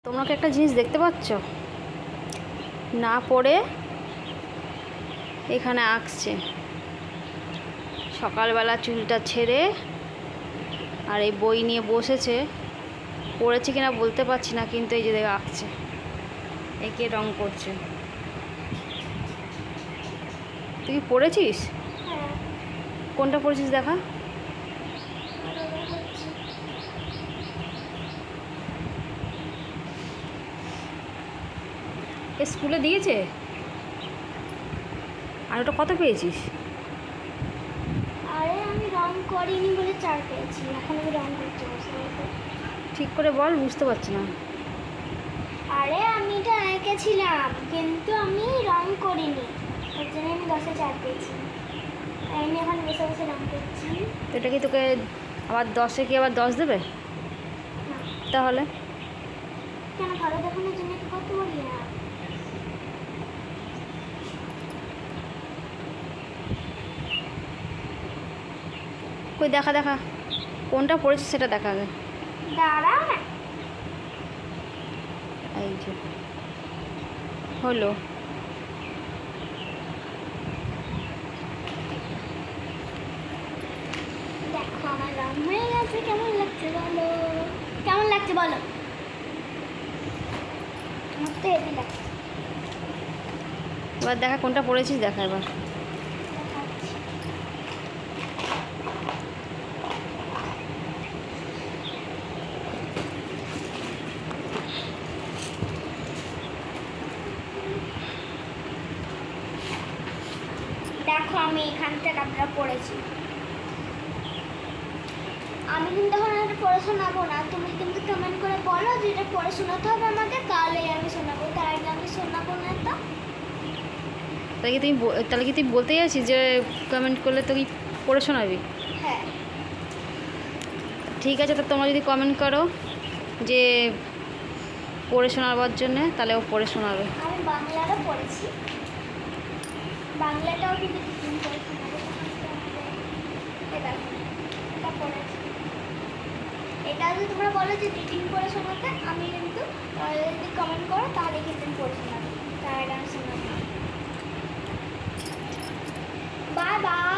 তোমরা কি একটা জিনিস দেখতে পাচ্ছ? না পড়ে এখানে আঁকছে। সকালবেলা চুলটা ছেড়ে আর এই বই নিয়ে বসেছে। পড়েছে কিনা বলতে পারছি না, কিন্তু এই যে দেখে আঁকছে, একে রং করছে। তুই কি পড়েছিস? হ্যাঁ, কোনটা পড়েছিস দেখা। এ স্কুলে দিয়েছে। আর ওটা কত পেয়েছিস? আরে আমি রং করিনি বলে 4 পেয়েছি। এখন আমি রং করতে বসে গেছি। ঠিক করে বল, বুঝতে পারছি না। আরে আমি এটা এঁকেছিলাম কিন্তু আমি রং করিনি, ওর জন্য আমি 10-এ 4 পেয়েছি। আমি এখন বসে বসে রং করছি। তো এটা কি তোকে আবার 10-এ কি আবার 10 দেবে? না, তাহলে কেন ভালো দেখানোর জন্য কি করতে পারি না? কই দেখা দেখা, কোনটা পড়েছিস সেটা দেখা আগে। দাঁড়াও না, এই যে হলো। দেখো আমার রং হয়ে গেছে। কেমন লাগছে বলো? কেমন লাগছে বলো? আমার তো হেভি লাগছে। এবার দেখা কোনটা পড়েছিস, দেখা এবার। দেখাচ্ছি। দেখো আমি এখান থেকে আপনারা পড়েছি। আমি কিন্তু এখন এটা পড়ে শোনাবো না, তুমি কিন্তু কমেন্ট করে বলো যে এটা পড়ে শোনাতে হবে আমাকে, তাহলে আমি শোনাবো। তার আগে আমি শোনাবো না তো। তাহলে কি তুই বলতে যাচ্ছিস যে কমেন্ট করলে তুই পড়ে শোনাবি? হ্যাঁ, ঠিক আছে, তো তোমরা যদি কমেন্ট করো যে পড়ে শোনাবার জন্যে, তাহলে ও পড়ে শোনাবে। আমি বাংলাটা পড়েছি, বাংলাটাও কিন্তু টিফিন করে শোনাবো। এটা এটা পড়েছি। এটা যদি তোমরা বলো যে রিডিং করে শোনাতে, আমি কিন্তু যদি কমেন্ট করো তাহলে কিন্তু আমি পড়ে শোনাবো। তার আগে আমি শোনাবো। Bye bye.